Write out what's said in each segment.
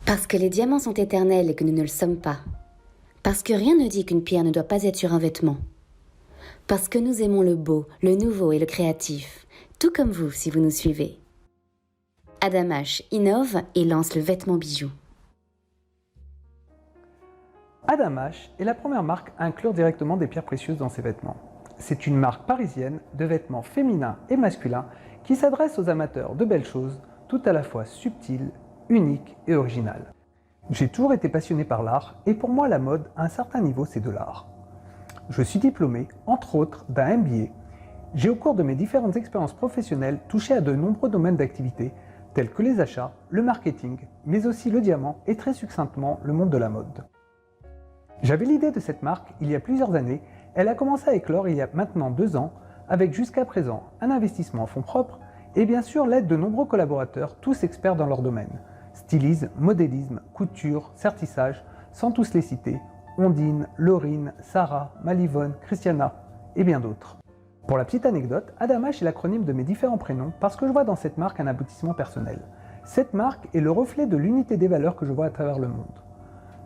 Parce que les diamants sont éternels et que nous ne le sommes pas. Parce que rien ne dit qu'une pierre ne doit pas être sur un vêtement. Parce que nous aimons le beau, le nouveau et le créatif, tout comme vous si vous nous suivez. Adam H innove et lance le vêtement bijou. Adam H est la première marque à inclure directement des pierres précieuses dans ses vêtements. C'est une marque parisienne de vêtements féminins et masculins qui s'adresse aux amateurs de belles choses, tout à la fois subtiles, uniques et originales. J'ai toujours été passionné par l'art et pour moi la mode, à un certain niveau, c'est de l'art. Je suis diplômé, entre autres, d'un MBA. J'ai au cours de mes différentes expériences professionnelles touché à de nombreux domaines d'activité, tels que les achats, le marketing, mais aussi le diamant et très succinctement le monde de la mode. J'avais l'idée de cette marque il y a plusieurs années, elle a commencé à éclore il y a maintenant 2 ans, avec jusqu'à présent un investissement en fonds propres et bien sûr l'aide de nombreux collaborateurs, tous experts dans leur domaine. Stylisme, modélisme, couture, sertissage, sans tous les citer, Ondine, Laurine, Sarah, Malivonne, Christiana et bien d'autres. Pour la petite anecdote, Adam H est l'acronyme de mes différents prénoms parce que je vois dans cette marque un aboutissement personnel. Cette marque est le reflet de l'unité des valeurs que je vois à travers le monde.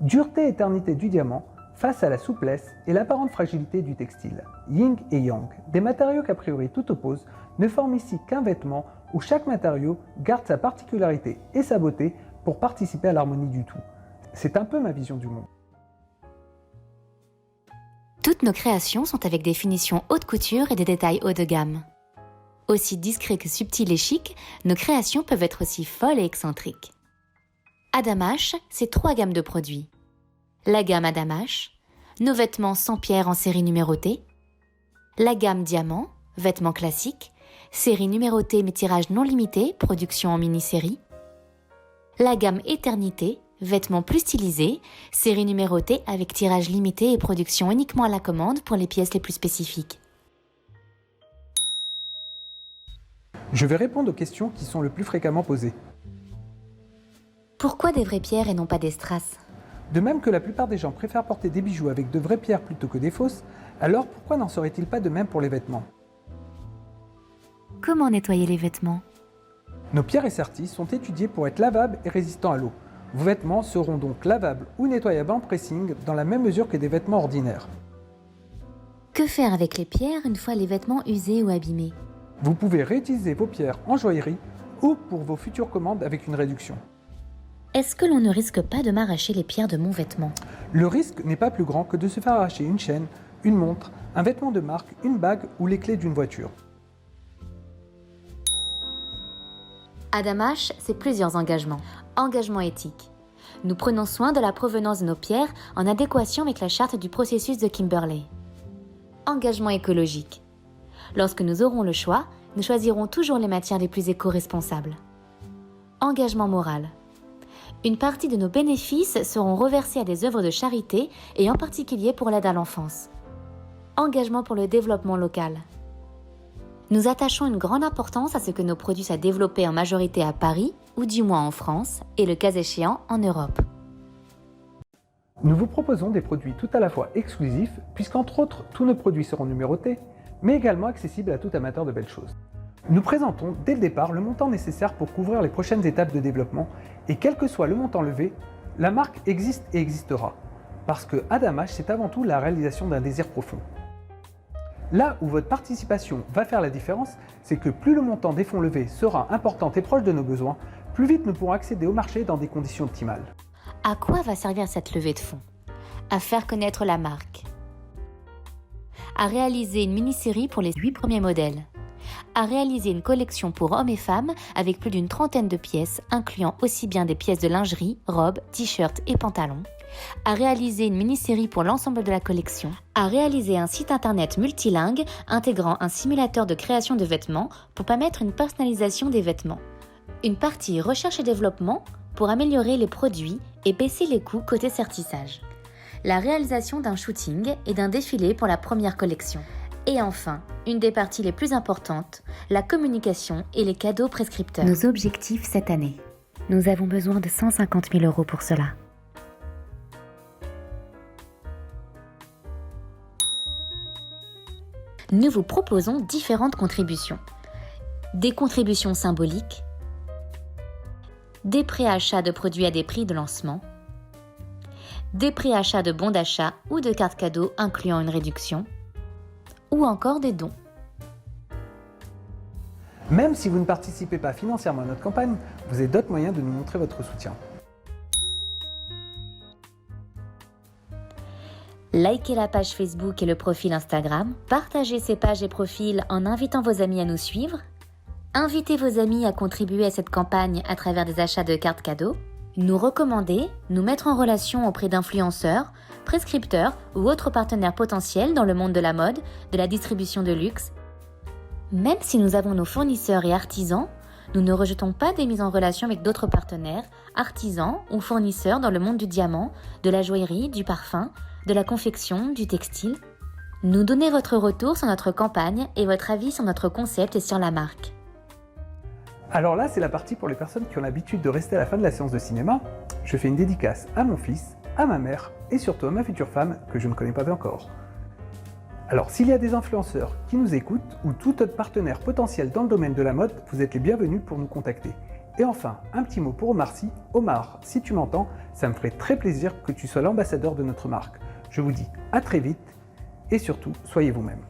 Dureté et éternité du diamant face à la souplesse et l'apparente fragilité du textile. Yin et Yang, des matériaux qu'a priori tout oppose, ne forment ici qu'un vêtement où chaque matériau garde sa particularité et sa beauté pour participer à l'harmonie du tout. C'est un peu ma vision du monde. Toutes nos créations sont avec des finitions haute couture et des détails haut de gamme. Aussi discrets que subtils et chics, nos créations peuvent être aussi folles et excentriques. Adam H, c'est 3 gammes de produits. La gamme Adam H, nos vêtements sans pierre en série numérotée. La gamme Diamant, vêtements classiques, série numérotée mais tirage non limité, production en mini-série. La gamme Éternité, vêtements plus stylisés, série numérotée avec tirage limité et production uniquement à la commande pour les pièces les plus spécifiques. Je vais répondre aux questions qui sont le plus fréquemment posées. Pourquoi des vraies pierres et non pas des strass ? De même que la plupart des gens préfèrent porter des bijoux avec de vraies pierres plutôt que des fausses, alors pourquoi n'en serait-il pas de même pour les vêtements ? Comment nettoyer les vêtements ? Nos pierres et sertis sont étudiées pour être lavables et résistants à l'eau. Vos vêtements seront donc lavables ou nettoyables en pressing dans la même mesure que des vêtements ordinaires. Que faire avec les pierres une fois les vêtements usés ou abîmés ? Vous pouvez réutiliser vos pierres en joaillerie ou pour vos futures commandes avec une réduction. Est-ce que l'on ne risque pas de m'arracher les pierres de mon vêtement ? Le risque n'est pas plus grand que de se faire arracher une chaîne, une montre, un vêtement de marque, une bague ou les clés d'une voiture. Adam H, c'est plusieurs engagements. Engagement éthique. Nous prenons soin de la provenance de nos pierres en adéquation avec la charte du processus de Kimberley. Engagement écologique. Lorsque nous aurons le choix, nous choisirons toujours les matières les plus éco-responsables. Engagement moral. Une partie de nos bénéfices seront reversés à des œuvres de charité et en particulier pour l'aide à l'enfance. Engagement pour le développement local. Nous attachons une grande importance à ce que nos produits soient développés en majorité à Paris, ou du moins en France, et le cas échéant en Europe. Nous vous proposons des produits tout à la fois exclusifs, puisqu'entre autres, tous nos produits seront numérotés, mais également accessibles à tout amateur de belles choses. Nous présentons dès le départ le montant nécessaire pour couvrir les prochaines étapes de développement, et quel que soit le montant levé, la marque existe et existera, parce que Adam H, c'est avant tout la réalisation d'un désir profond. Là où votre participation va faire la différence, c'est que plus le montant des fonds levés sera important et proche de nos besoins, plus vite nous pourrons accéder au marché dans des conditions optimales. À quoi va servir cette levée de fonds ? À faire connaître la marque. À réaliser une mini-série pour les 8 premiers modèles. À réaliser une collection pour hommes et femmes avec plus d'une 30aine de pièces, incluant aussi bien des pièces de lingerie, robes, t-shirts et pantalons. À réaliser une mini-série pour l'ensemble de la collection. À réaliser un site internet multilingue intégrant un simulateur de création de vêtements pour permettre une personnalisation des vêtements. Une partie recherche et développement pour améliorer les produits et baisser les coûts côté sertissage. La réalisation d'un shooting et d'un défilé pour la première collection. Et enfin, une des parties les plus importantes, la communication et les cadeaux prescripteurs. Nos objectifs cette année. Nous avons besoin de 150 000 € pour cela. Nous vous proposons différentes contributions. Des contributions symboliques, des préachats de produits à des prix de lancement, des préachats de bons d'achat ou de cartes cadeaux incluant une réduction, ou encore des dons. Même si vous ne participez pas financièrement à notre campagne, vous avez d'autres moyens de nous montrer votre soutien. Likez la page Facebook et le profil Instagram, partagez ces pages et profils en invitant vos amis à nous suivre, invitez vos amis à contribuer à cette campagne à travers des achats de cartes cadeaux, nous recommander, nous mettre en relation auprès d'influenceurs, prescripteurs ou autres partenaires potentiels dans le monde de la mode, de la distribution de luxe. Même si nous avons nos fournisseurs et artisans, nous ne rejetons pas des mises en relation avec d'autres partenaires, artisans ou fournisseurs dans le monde du diamant, de la joaillerie, du parfum, de la confection, du textile. Nous donner votre retour sur notre campagne et votre avis sur notre concept et sur la marque. Alors là, c'est la partie pour les personnes qui ont l'habitude de rester à la fin de la séance de cinéma. Je fais une dédicace à mon fils, à ma mère et surtout à ma future femme que je ne connais pas encore. Alors, s'il y a des influenceurs qui nous écoutent ou tout autre partenaire potentiel dans le domaine de la mode, vous êtes les bienvenus pour nous contacter. Et enfin, un petit mot pour Omar Sy. Omar, si tu m'entends, ça me ferait très plaisir que tu sois l'ambassadeur de notre marque. Je vous dis à très vite et surtout, soyez vous-même.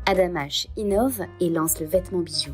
Adam H innove et lance le vêtement bijou.